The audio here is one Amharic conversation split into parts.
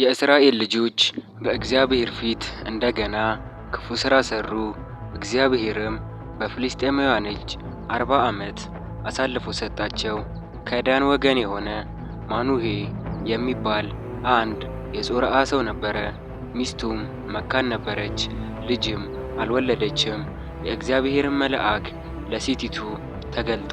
የእስራኤል ልጆች በእግዚአብሔር ፊት እንደገና ክፉ ሥራ ሠሩ። እግዚአብሔርም በፍልስጥኤማውያን እጅ 40 ዓመት አሳልፎ ሰጣቸው። ከዳን ወገን የሆነ ማኑሄ የሚባል አንድ የጾርዓ ሰው ነበረ። ሚስቱም መካን ነበረች፣ ልጅም አልወለደችም። የእግዚአብሔርም መልአክ ለሴቲቱ ተገልጦ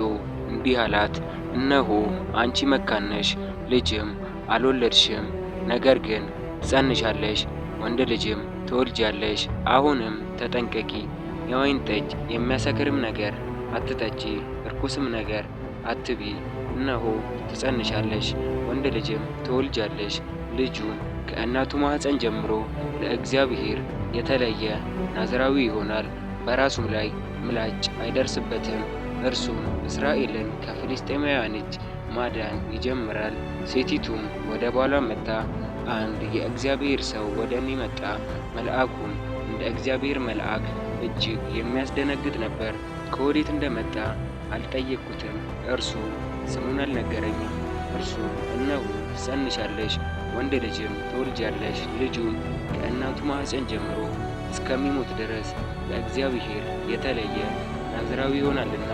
እንዲህ አላት፣ እነሆ አንቺ መካን ነሽ፣ ልጅም አልወለድሽም። ነገር ግን ትፀንሻለሽ፣ ወንድ ልጅም ትወልጃለሽ። አሁንም ተጠንቀቂ፣ የወይን ጠጅ የሚያሰክርም ነገር አትጠጪ፣ ርኩስም ነገር አትቢ። እነሆ ትፀንሻለሽ፣ ወንድ ልጅም ትወልጃለሽ። ልጁም ከእናቱ ማኅፀን ጀምሮ ለእግዚአብሔር የተለየ ናዝራዊ ይሆናል፣ በራሱም ላይ ምላጭ አይደርስበትም። እርሱም እስራኤልን ከፍልስጥኤማውያን እጅ ማዳን ይጀምራል። ሴቲቱም ወደ ባሏ መጥታ፣ አንድ የእግዚአብሔር ሰው ወደ እኔ መጣ። መልአኩም እንደ እግዚአብሔር መልአክ እጅግ የሚያስደነግጥ ነበር። ከወዴት እንደመጣ አልጠየቅኩትም፣ እርሱ ስሙን አልነገረኝም። እርሱ እነሆ ትፀንሻለሽ፣ ወንድ ልጅም ትወልጃለሽ፣ ልጁም ከእናቱ ማኅፀን ጀምሮ እስከሚሞት ድረስ ለእግዚአብሔር የተለየ ናዝራዊ ይሆናልና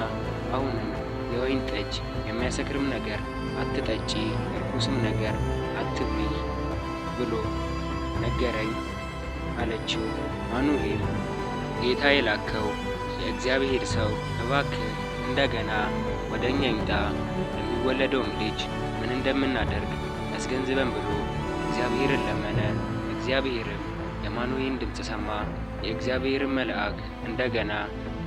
አሁንም የወይን ጠጅ የሚያሰክርም ነገር አትጠጪ፣ ርኩስም ነገር አትብሊ ብሎ ነገረኝ አለችው። ማኑሄም ጌታ የላከው የእግዚአብሔር ሰው እባክህ እንደገና ወደ እኛ ይምጣ፣ ለሚወለደውም ልጅ ምን እንደምናደርግ ያስገንዝበን ብሎ እግዚአብሔርን ለመነ። እግዚአብሔርም የማኑሄን ድምፅ ሰማ። የእግዚአብሔርን መልአክ እንደገና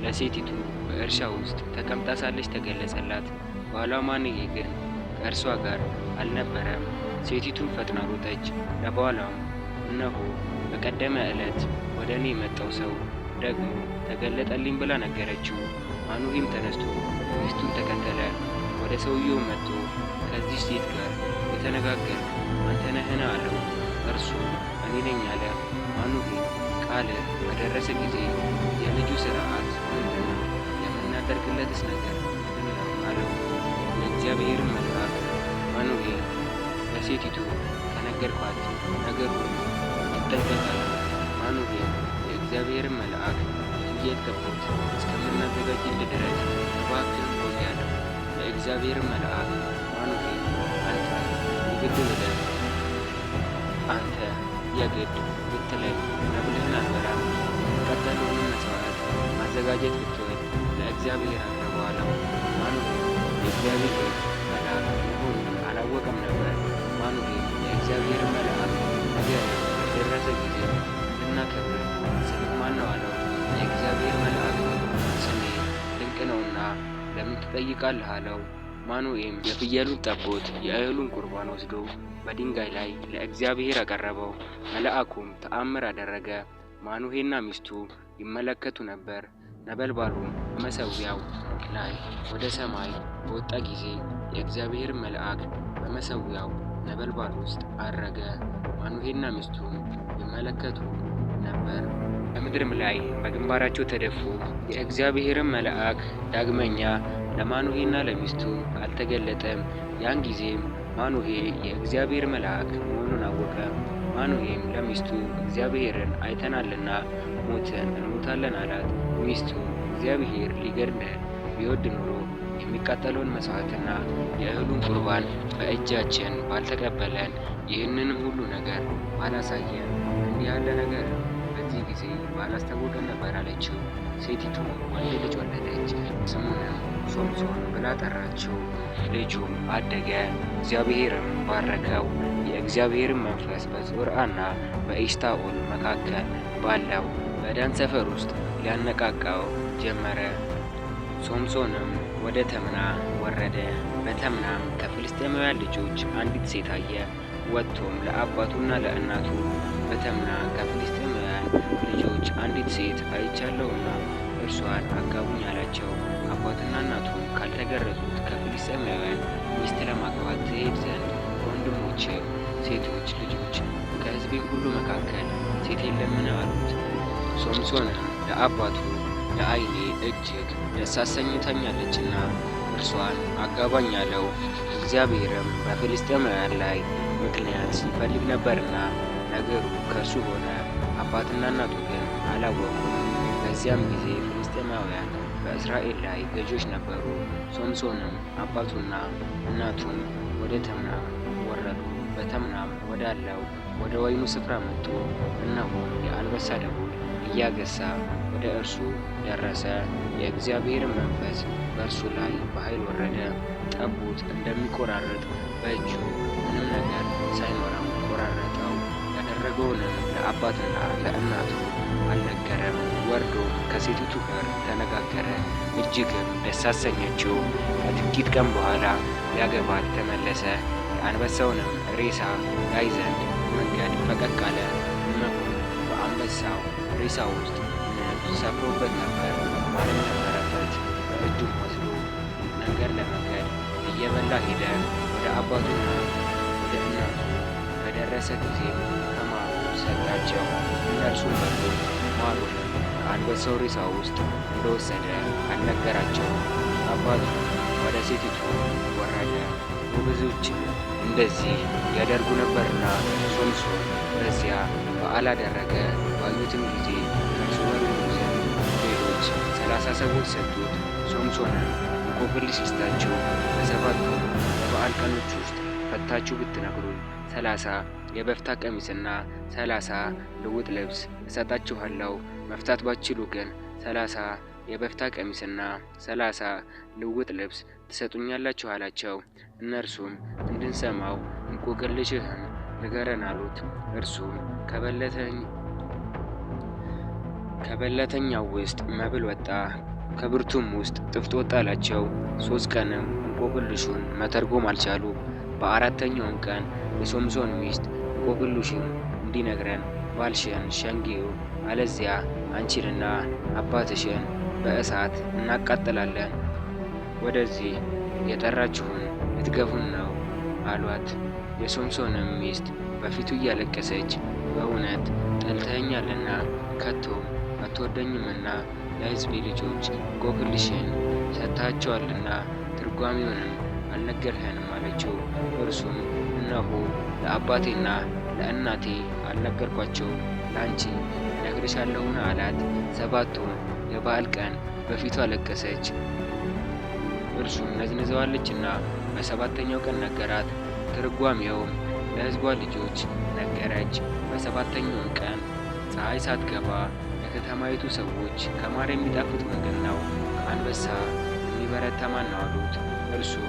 ለሴቲቱ በእርሻ ውስጥ ተቀምጣ ሳለች ተገለጸላት። ባሏ ማኑሄ ግን ከእርሷ ጋር አልነበረም። ሴቲቱም ፈጥና ሮጠች፣ ለባሏም እነሆ በቀደመ ዕለት ወደ እኔ የመጣው ሰው ደግሞ ተገለጠልኝ ብላ ነገረችው። ማኑሄም ተነስቶ ሚስቱን ተከተለ። ወደ ሰውየው መጥቶ ከዚህ ሴት ጋር የተነጋገርክ አንተ ነህን? አለው። እርሱ እኔ ነኝ አለ። ማኑሄም ቃልህ በደረሰ ጊዜ የልጁ ሥርዓት ምንድን ነው? የምናደርግለትስ ነገር ምንድን ነው? አለው። የእግዚአብሔርን መልአክ ማኑሄ ለሴቲቱ ከነገርኳት ነገር ሁሉ ትጠንቀቃለህ። ማኑሄም የእግዚአብሔርን መልአክ ፍየል ጠቦት እስከምናዘጋጅልህ ድረስ እባክህን ቆይ አለው። የእግዚአብሔርን መልአክ ማኑሄ አንተ የግድ ብትለኝ መብልህን አልበላም፣ የሚቃጠለውንም መሥዋዕት ማዘጋጀት ብትወድ ለእግዚአብሔር አቅርበው አለው። ማኑሄ የእግዚአብሔር መልአክ መሆኑን አላወቀም ነበር። ማኑሄ የእግዚአብሔርን መልአክ ንገረኝ፣ በደረሰ ጊዜ እንድናከብር ስምህ ማን ነው? አለው። የእግዚአብሔር መልአክ ስሜ ድንቅ ነውና ለምን ትጠይቃለህ? አለው። ማኑሄም የፍየሉን ጠቦት የእህሉን ቁርባን ወስዶ በድንጋይ ላይ ለእግዚአብሔር አቀረበው። መልአኩም ተአምር አደረገ። ማኑሄና ሚስቱ ይመለከቱ ነበር። ነበልባሉም በመሠዊያው ላይ ወደ ሰማይ በወጣ ጊዜ የእግዚአብሔር መልአክ በመሠዊያው ነበልባል ውስጥ አረገ። ማኑሄና ሚስቱም ይመለከቱ ነበር። በምድርም ላይ በግንባራቸው ተደፉ። የእግዚአብሔርም መልአክ ዳግመኛ ለማኑሄና ለሚስቱ አልተገለጠም። ያን ጊዜም ማኑሄ የእግዚአብሔር መልአክ መሆኑን አወቀ። ማኑሄም ለሚስቱ እግዚአብሔርን አይተናልና ሞትን እንሞታለን አላት። ሚስቱ እግዚአብሔር ሊገድለን ቢወድ ኖሮ የሚቃጠለውን መሥዋዕትና የእህሉን ቁርባን በእጃችን ባልተቀበለን፣ ይህንንም ሁሉ ነገር ባላሳየን፣ እንዲህ ያለ ነገር በዚህ ጊዜ ባላስታወቀን ነበር አለችው። ሴቲቱም ወንድ ልጅ ወለደች፣ ስሙንም ሶምሶን ብላ ጠራችው። ልጁም አደገ፣ እግዚአብሔርም ባረከው። የእግዚአብሔርን መንፈስ በጾርዓና በኤሽታኦል መካከል ባለው በዳን ሰፈር ውስጥ ሊያነቃቃው ጀመረ። ሶምሶንም ወደ ተምና ወረደ። በተምናም ከፍልስጥኤማውያን ልጆች አንዲት ሴት አየ። ወጥቶም ለአባቱና ለእናቱ በተምና ከፍልስጥኤማውያን ልጆች አንዲት ሴት አይቻለሁና እርሷን አጋቡኝ አላቸው። አባትና እናቱም ካልተገረዙት ከፍልስጥኤማውያን ሚስት ለማግባት ትሄድ ዘንድ ከወንድሞቼ ሴቶች ልጆች ከሕዝቤ ሁሉ መካከል ሴት የለምን? አሉት። ሶምሶንም ለአባቱ ለዓይኔ እጅግ ደስ አሰኝታኛለችና እርሷን አጋባኝ አለው። እግዚአብሔርም በፍልስጥኤማውያን ላይ ምክንያት ሲፈልግ ነበርና ነገሩ ከእርሱ ሆነ። አባትና እናቱ ግን አላወቁም። በዚያም ጊዜ ፍልስጤማውያን በእስራኤል ላይ ገዢዎች ነበሩ። ሶምሶንም አባቱና እናቱም ወደ ተምናም ወረዱ። በተምናም ወዳለው ወደ ወይኑ ስፍራ መጡ። እነሆ የአንበሳ ደቦል እያገሳ ወደ እርሱ ደረሰ። የእግዚአብሔርን መንፈስ በእርሱ ላይ በኃይል ወረደ። ጠቦት እንደሚቆራረጥ በእጁ ምንም ነገር ሳይኖረው ቆራረጠው። ያደረገውንም ለአባትና ለእናቱ አልነገረም። ወርዶ ከሴቲቱ ጋር ተነጋገረ፣ እጅግም ደስ አሰኘችው። ከጥቂት ቀን በኋላ ሊያገባት ተመለሰ። የአንበሳውንም ሬሳ ያይ ዘንድ መንገድ ፈቀቅ አለ። እነሆ በአንበሳው ሬሳ ውስጥ ንብ ሰፍሮበት ነበር። ማንም ነበረበት። በእጁም ወስዶ መንገድ ለመንገድ እየበላ ሄደ። ወደ አባቱና ወደ እናቱ በደረሰ ጊዜ ከማሩ ሰጣቸው። እነርሱም በሉ። ማሩንም ከአንበሳው ሬሳ ውስጥ እንደወሰደ አልነገራቸው። አባቱ ወደ ሴቲቱ ወረደ። ጎበዞችም እንደዚህ ያደርጉ ነበርና ሶምሶን በዚያ በዓል አደረገ። ባዩትም ጊዜ ከእርሱ ጋር ይሆኑ ዘንድ ሌሎች 30 ሰዎች ሰጡት። ሶምሶንም እንቆቅልሽ ልስጣችሁ፣ በሰባቱ የበዓል ቀኖች ውስጥ ፈታችሁ ብትነግሩኝ 30 የበፍታ ቀሚስና 30 ልውጥ ልብስ እሰጣችኋለሁ። መፍታት ባትችሉ ግን 30 የበፍታ ቀሚስና 30 ልውጥ ልብስ ትሰጡኛላችሁ አላቸው። እነርሱም እንድንሰማው እንቆቅልሽህን ንገረን አሉት። እርሱም ከበለተኛው ውስጥ መብል ወጣ፣ ከብርቱም ውስጥ ጥፍጥ ወጣ አላቸው። 3 ቀንም እንቆቅልሹን መተርጎም አልቻሉ። በአራተኛውም ቀን የሶምሶን ሚስት እንቆቅልሹን እንዲነግረን ባልሽን ሸንጊው፣ አለዚያ አንቺንና አባትሽን በእሳት እናቃጥላለን። ወደዚህ የጠራችሁን ልትገፉን ነው አሏት። የሶምሶንም ሚስት በፊቱ እያለቀሰች በእውነት ጠልተኸኛልና ከቶም አትወደኝምና ለሕዝቤ ልጆች እንቆቅልሽን ሰጥተሃቸዋልና ትርጓሜውንም አልነገርኸንም አለችው። እርሱም እነሆ ለአባቴና ለእናቴ አልነገርኳቸውም፣ ለአንቺ እነግርሻለሁና አላት። 7ቱም የበዓል ቀን በፊቱ አለቀሰች። እርሱም ነዝንዘዋለችና በ7ኛው ቀን ነገራት። ትርጓሜውም ለሕዝቧ ልጆች ነገረች። በ7ኛውም ቀን ፀሐይ ሳትገባ የከተማይቱ ሰዎች ከማር የሚጣፍጥ ምንድን ነው? ከአንበሳ የሚበረታ ማን ነው አሉት። እርሱም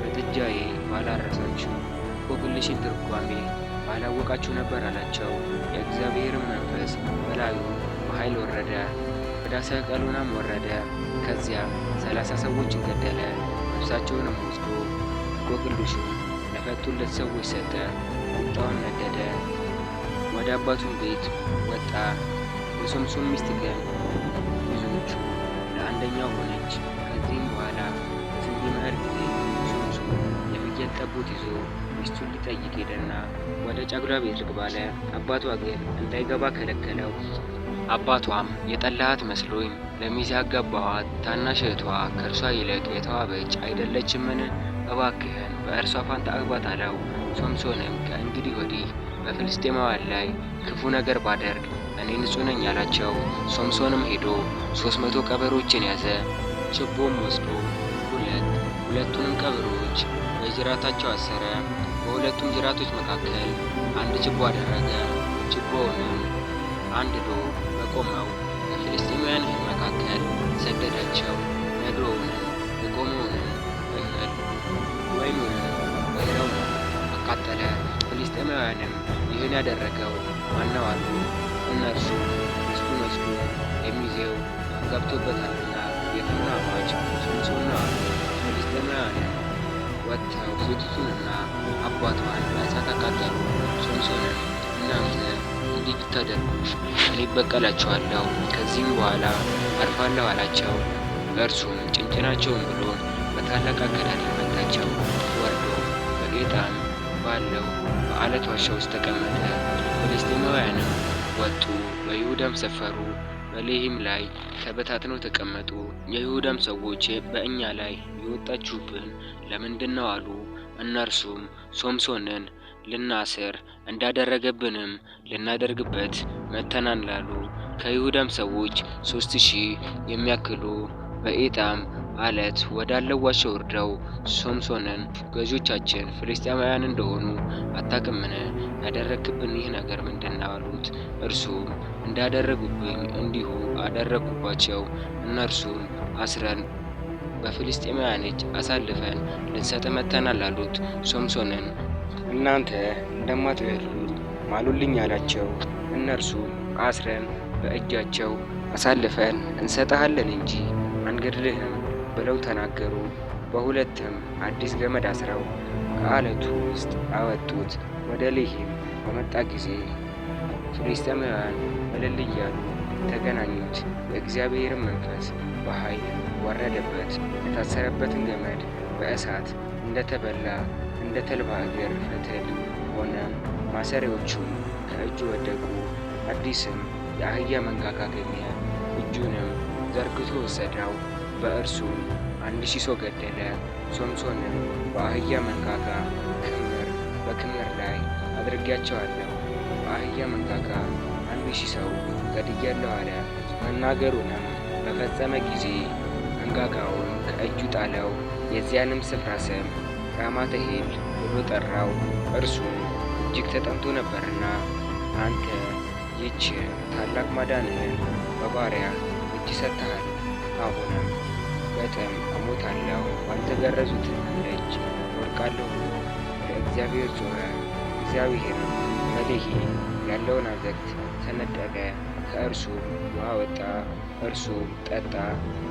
በጥጃዬ ባላረሳችሁ እንቆቅልሽን ትርጓሜ ባላወቃችሁ ነበር አላቸው። የእግዚአብሔርም መንፈስ በላዩ በኃይል ወረደ። ወደ ሰቀሎናም ወረደ። ከዚያም 30 ሰዎችን ገደለ። ነፍሳቸውንም ወስዶ እንቆቅልሹን ለፈቱለት ሰዎች ሰጠ። ቁጣውን ነደደ። ወደ አባቱም ቤት ወጣ። የሶምሶን ሚስት ግን ብዙዎቹ ለአንደኛው ሆነች። ከዚህም በኋላ በስንዴ መኸር ጊዜ ሶምሶን የፍየል ጠቦት ይዞ ሚስቱን ሊጠይቅ ሄደና ወደ ጨጉላ ቤት ልግባ አለ። አባቷ ግን እንዳይገባ ከለከለው። አባቷም የጠላሃት መስሎኝ ለሚዜ አጋባኋት፣ ታናሽ እህቷ ከእርሷ ይልቅ የተዋበች አይደለችምን? እባክህን በእርሷ ፋንታ አግባት አለው። ሶምሶንም ከእንግዲህ ወዲህ በፍልስጤማውያን ላይ ክፉ ነገር ባደርግ እኔ ንጹሕ ነኝ አላቸው። ሶምሶንም ሄዶ 300 ቀበሮችን ያዘ። ችቦም ወስዶ ሁለቱንም ቀበሮች በጅራታቸው አሰረ። በሁለቱም ጅራቶች መካከል አንድ ችቦ አደረገ። ችቦውንም አንድዶ በቆመው በፍልስጤማውያን እህል መካከል ሰደዳቸው። ነዶውንም የቆመውንም እህል ወይኑንም ወይራውንም አቃጠለ። ፍልስጤማውያንም ይህን ያደረገው ማነው አሉ። እነርሱ ሚስቱን ወስዶ የሚዜው ገብቶበታልና የተምናማች ሶምሶን ነው አሉ። ፍልስጤማውያንም ወጥተው ሴቲቱንና አባቷን በእሳት አቃጠሉ። ሶምሶንን እናንተ እንዲህ ብታደርጉ እኔ እበቀላችኋለሁ፣ ከዚህም በኋላ አርፋለሁ አላቸው። እርሱም ጭንጭናቸውን ብሎ በታላቅ አገዳደል መታቸው። ወርዶ በጌጣም ባለው በዓለት ዋሻ ውስጥ ተቀመጠ። ፍልስጤማውያንም ወጡ፣ በይሁዳም ሰፈሩ። በሌሂም ላይ ተበታትነው ተቀመጡ። የይሁዳም ሰዎች በእኛ ላይ የወጣችሁብን ለምንድን ነው አሉ። እነርሱም ሶምሶንን ልናስር እንዳደረገብንም ልናደርግበት መተናል አሉ። ከይሁዳም ሰዎች 3000 የሚያክሉ በኤጣም አለት ወዳለው ዋሻ ወርደው ሶምሶንን ገዦቻችን ፍልስጤማውያን እንደሆኑ አታውቅምን? ያደረግክብን ይህ ነገር ምንድነው? አሉት። እርሱም እንዳደረጉብኝ እንዲሁ አደረግኩባቸው። እነርሱን አስረን በፍልስጤማውያን እጅ አሳልፈን ልንሰጥ መጥተናል አሉት። ሶምሶንን እናንተ እንደማትገድሉት ማሉልኝ አላቸው። እነርሱ አስረን በእጃቸው አሳልፈን እንሰጥሃለን እንጂ አንገድልህም ብለው ተናገሩ። በሁለትም አዲስ ገመድ አስረው ከአለቱ ውስጥ አወጡት። ወደ ሌሂም በመጣ ጊዜ ፍልስጤማውያን እልል እያሉ ተገናኙት። የእግዚአብሔርም መንፈስ በኃይል ወረደበት። የታሰረበትን ገመድ በእሳት እንደተበላ እንደ ተልባ እግር ፈትል ሆነ። ማሰሪያዎቹም ከእጁ ወደቁ። አዲስም የአህያ መንጋጋ አገኘ። እጁንም ዘርግቶ ወሰደው፣ በእርሱም 1000 ሰው ገደለ። ሶምሶንም በአህያ መንጋጋ ክምር በክምር ላይ አድርጌያቸዋለሁ፣ በአህያ መንጋጋ 1000 ሰው ገድያለሁ አለ። መናገሩንም በፈጸመ ጊዜ መንጋጋውን ከእጁ ጣለው። የዚያንም ስፍራ ስም ራማተሄል ብሎ ጠራው። እርሱም እጅግ ተጠምቶ ነበርና አንተ ይህች ታላቅ ማዳንህን በባሪያ እጅ ሰጥተሃል። አሁንም በጥም እሞታለሁ፣ ባልተገረዙትም እጅ ወድቃለሁ ብሎ ወደ እግዚአብሔር ጮኸ። እግዚአብሔርም በሌሒ ያለውን አዘግት ሰነጠቀ፣ ከእርሱም ውሃ ወጣ። እርሱም ጠጣ፣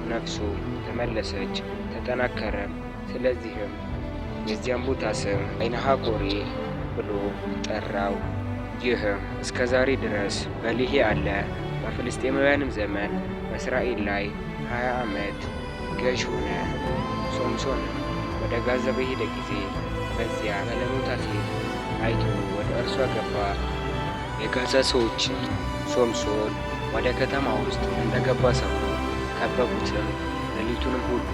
ነፍሱም ተመለሰች፣ ተጠናከረም። ስለዚህም የዚያም ቦታ ስም ዓይንሐቆሬ ብሎ ጠራው። ይህም እስከ ዛሬ ድረስ በሌሒ አለ። በፍልስጤማውያንም ዘመን በእስራኤል ላይ 20 ዓመት ገዥ ሆነ። ሶምሶንም ወደ ጋዛ በሄደ ጊዜ በዚያ ጋለሞታ ሴት አይቶ ወደ እርሷ ገባ። የጋዛ ሰዎችም ሶምሶን ወደ ከተማ ውስጥ እንደገባ ሰሙ። ከበቡትም። ሌሊቱንም ሁሉ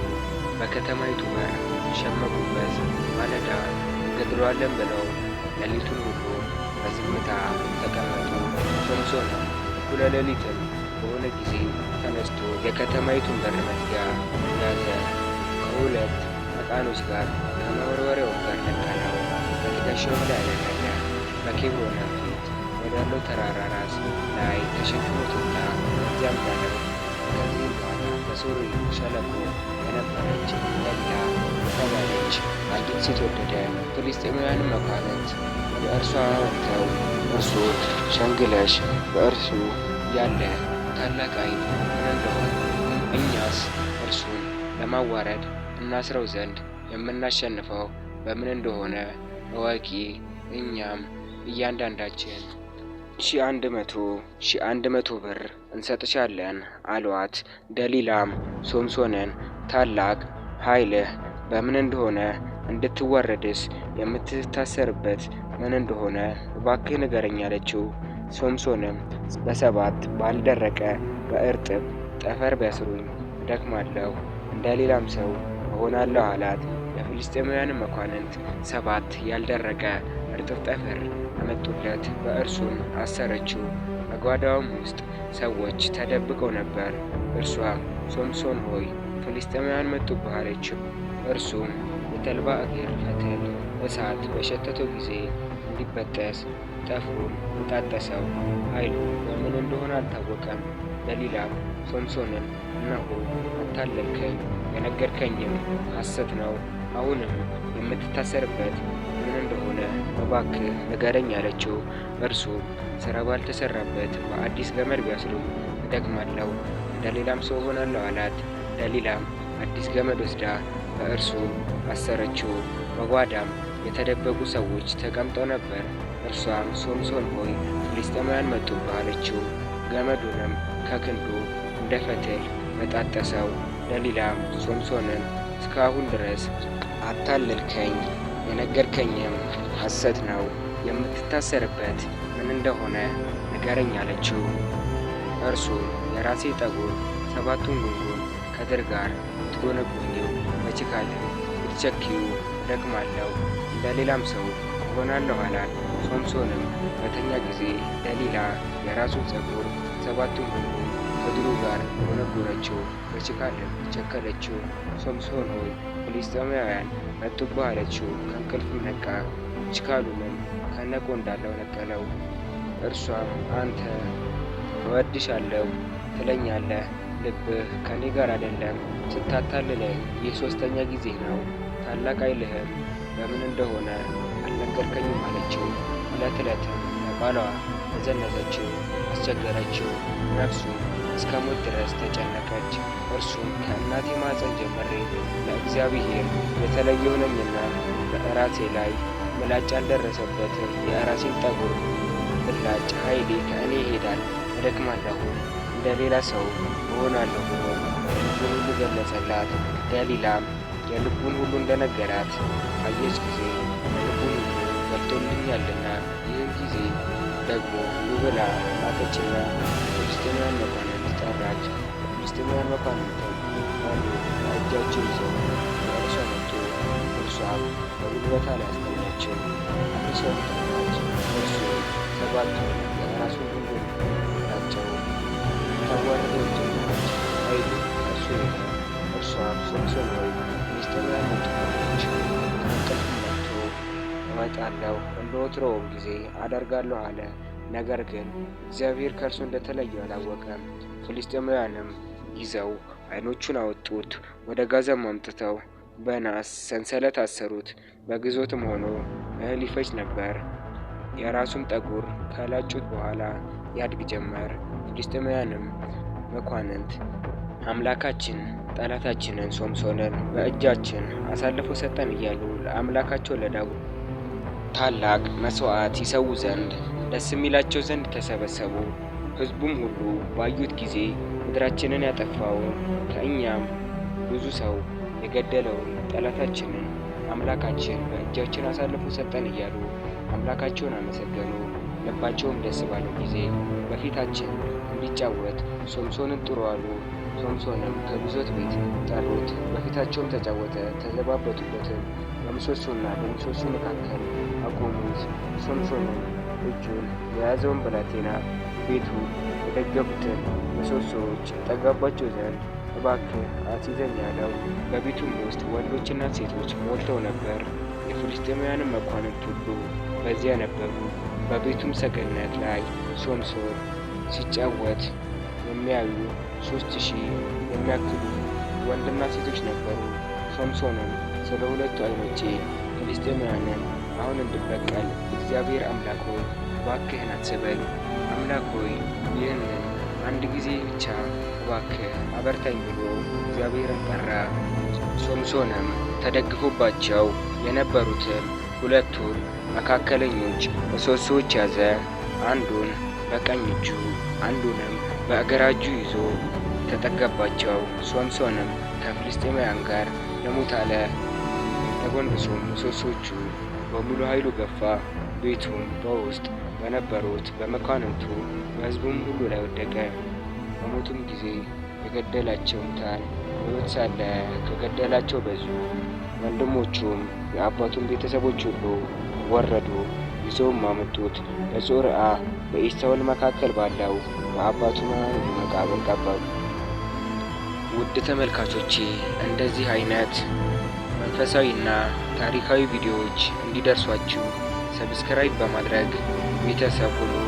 በከተማይቱ በር ሸመቁበት። ማለዳ እንገድለዋለን ብለው ሌሊቱን ሁሉ በዝምታ ተቀመጡ። ሶምሶንም እኩለ ሌሊትም በሆነ ጊዜ ተነስቶ የከተማይቱን በር መዝጊያ ያዘ። ከሁለት መቃኖች ጋር ከመወርወሪያውም ጋር ነቀለው። በትከሻውም ላይ አደረገ። በኬብሮንም ፊት ወዳለው ተራራ ራስ ላይ ተሸክሞት ወጣ። እዚያም ጋር ከዚህም በኋላ በሶር ሸለቆ የነበረች ኤላ የተባለች አንዲት ሴት ወደደ። ፍልስጤማውያንም መኳንንት ወደ እርሷ መጥተው እርሱን ሸንግለሽ በእርሱ ያለ ታላቅ ዓይን ምን እንደሆነ እኛስ እርሱን ለማዋረድ እናስረው ዘንድ የምናሸንፈው በምን እንደሆነ እወቂ፣ እኛም እያንዳንዳችን 100 ብር እንሰጥሻለን አሏት። ደሊላም ሶምሶንን ታላቅ ኃይልህ በምን እንደሆነ እንድትዋረድስ የምትታሰርበት ምን እንደሆነ እባክህ ንገረኝ አለችው። ሶምሶንም በ7 ባልደረቀ በእርጥብ ጠፈር ቢያስሩኝ እደክማለሁ፣ እንደ ሌላም ሰው እሆናለሁ አላት። የፍልስጤማውያን መኳንንት 7 ያልደረቀ እርጥብ ጠፈር አመጡለት፣ በእርሱም አሰረችው። በጓዳውም ውስጥ ሰዎች ተደብቀው ነበር። እርሷም ሶምሶን ሆይ ፍልስጤማውያን መጡብህ አለችው። እርሱም የተልባ እግር ፈትል እሳት በሸተተው ጊዜ እንዲበጠስ ጠፍሩን በጣጠሰው። ኃይሉ በምን እንደሆነ አልታወቀም። ደሊላም ሶምሶንን እነሆ አታለልከኝ፣ የነገርከኝም ሐሰት ነው። አሁንም የምትታሰርበት ምን እንደሆነ እባክህ ንገረኝ አለችው። እርሱም ሥራ ባልተሰራበት በአዲስ ገመድ ቢያስሩኝ እደክማለሁ፣ እንደ ሌላም ሰው እሆናለሁ አላት። ደሊላም አዲስ ገመድ ወስዳ በእርሱ አሰረችው። በጓዳም የተደበቁ ሰዎች ተቀምጠው ነበር። እርሷም ሶምሶን ሆይ ፍልስጤማውያን መጡብህ አለችው። ገመዱንም ከክንዱ እንደ ፈትል በጣጠሰው። ደሊላም ሶምሶንን እስካሁን ድረስ አታለልከኝ፣ የነገርከኝም ሐሰት ነው። የምትታሰርበት ምን እንደሆነ ንገረኝ አለችው። እርሱ የራሴ ጠጉር 7ቱን ጉንጉን ከድር ጋር ብትጎነጉኚው በችካልም ብትቸኪው እደክማለሁ፣ እንደ ሌላም ሰው እሆናለሁ አላት። ሶምሶንም በተኛ ጊዜ ደሊላ የራሱን ፀጉር ሰባቱን ሁሉ ከድሩ ጋር ጎነጎነችው፣ በችካልም ቸከለችው። ሶምሶን ሆይ ፍልስጥኤማውያን መጡብህ አለችው። ከእንቅልፍም ነቃ፣ ችካሉንም ከነቆንዳላው ነቀለው። እርሷም አንተ እወድሻለሁ ትለኛለህ፣ ልብህ ከኔ ጋር አይደለም። ስታታልለኝ ይህ 3ኛ ጊዜ ነው። ታላቅ ኃይልህም በምን እንደሆነ አልነገርከኝም አለችው። ዕለት ዕለትም ለባሏ ተዘነዘችው፣ አስቸገረችው። ነፍሱም እስከ ሞት ድረስ ተጨነቀች። እርሱም ከእናቴ ማኅፀን ጀምሬ ለእግዚአብሔር የተለየሁ ነኝና በራሴ ላይ ምላጭ ያልደረሰበትን የራሴን ጠጉር ብላጭ ኃይሌ ከእኔ ይሄዳል፣ እደክማለሁ፣ እንደ ሌላ ሰው እሆናለሁ ብሎ ልቡን ሁሉ ገለጸላት። ደሊላም የልቡን ሁሉ እንደነገራት ባየች ጊዜ ልቡን ሁሉ ገልጦልኛልና ይህን ጊዜ ደግሞ ኑ ብላ ላከችና ፍልስጥኤማውያን መኳንንት ጠራች። የፍልስጥኤማውያን መኳንንትም አሉ በእጃቸው ይዘው ወደ እርሷ መጡ። እርሷም በጉልበቷ ላይ አስተኛችው፣ አፍርሰውም ጠራች። እርሱ ሰባቱን የራሱን ሁሉ ናቸው። ታዋርደው ጀመረች፣ ኃይሉ ከእርሱ ሄደ። እርሷም ሶምሶን ሆይ ፍልስጥኤማውያን መጡብህ፣ ከእንቅልፉም ነቅቶ እመጣለሁ እንደ ወትሮውም ጊዜ አደርጋለሁ አለ። ነገር ግን እግዚአብሔር ከእርሱ እንደተለየው አላወቀም። ፍልስጥኤማውያንም ይዘው ዓይኖቹን አወጡት፣ ወደ ጋዛም አምጥተው በናስ ሰንሰለት አሰሩት። በግዞትም ሆኖ እህል ይፈጭ ነበር። የራሱም ጠጉር ከላጩት በኋላ ያድግ ጀመር። ፍልስጥኤማውያንም መኳንንት አምላካችን ጠላታችንን ሶምሶንን በእጃችን አሳልፎ ሰጠን እያሉ ለአምላካቸው ለዳዊት ታላቅ መሥዋዕት ይሰዉ ዘንድ ደስ የሚላቸው ዘንድ ተሰበሰቡ። ሕዝቡም ሁሉ ባዩት ጊዜ ምድራችንን ያጠፋውን ከእኛም ብዙ ሰው የገደለውን ጠላታችንን አምላካችን በእጃችን አሳልፎ ሰጠን እያሉ አምላካቸውን አመሰገኑ። ልባቸውም ደስ ባለው ጊዜ በፊታችን እንዲጫወት ሶምሶንን ጥሩ አሉ። ሶምሶንም ከግዞት ቤት ጠሩት፣ በፊታቸውም ተጫወተ። ተዘባበቱበትም፣ በምሰሶና በምሰሶ መካከል አቆሙት። ሶምሶንም እጁን የያዘውን ብላቴና ቤቱ የደገፉትን ምሰሶዎች ጠጋባቸው ዘንድ እባክህ አስይዘኝ አለው። በቤቱም ውስጥ ወንዶችና ሴቶች ሞልተው ነበር። የፍልስጥኤማውያንም መኳንንት ሁሉ በዚያ ነበሩ። በቤቱም ሰገነት ላይ ሶምሶን ሲጫወት የሚያዩ 3000 የሚያክሉ ወንድና ሴቶች ነበሩ። ሶምሶንም ስለ ሁለቱ ዓይኖቼ ፍልስጥኤማውያንን አሁን እንድበቀል እግዚአብሔር አምላክ ሆይ እባክህን አስበኝ። አምላክ ሆይ ይህንን አንድ ጊዜ ብቻ እባክህ አበርታኝ ብሎ እግዚአብሔርን ጠራ። ሶምሶንም ተደግፎባቸው የነበሩትን ሁለቱን መካከለኞች ምሰሶዎች ያዘ። አንዱን በቀኝ እጁ አንዱንም በግራ እጁ ይዞ ተጠጋባቸው። ሶምሶንም ከፍልስጥኤማውያን ጋር ልሙት አለ። ተጎንብሶም ምሰሶቹ በሙሉ ኃይሉ ገፋ። ቤቱም በውስጥ በነበሩት በመኳንንቱ በሕዝቡም ሁሉ ላይ ወደቀ። በሞቱም ጊዜ የገደላቸው ሙታን በሕይወት ሳለ ከገደላቸው በዙ። ወንድሞቹም የአባቱን ቤተሰቦች ሁሉ ወረዱ፣ ይዘውም አመጡት። በጾርዓ በኤስታኦል መካከል ባለው በአባቱ መቃብር ቀበሩ። ውድ ተመልካቾቼ እንደዚህ አይነት መንፈሳዊና ታሪካዊ ቪዲዮዎች እንዲደርሷችሁ ሰብስክራይብ በማድረግ ቤተሰብ ሁኑ።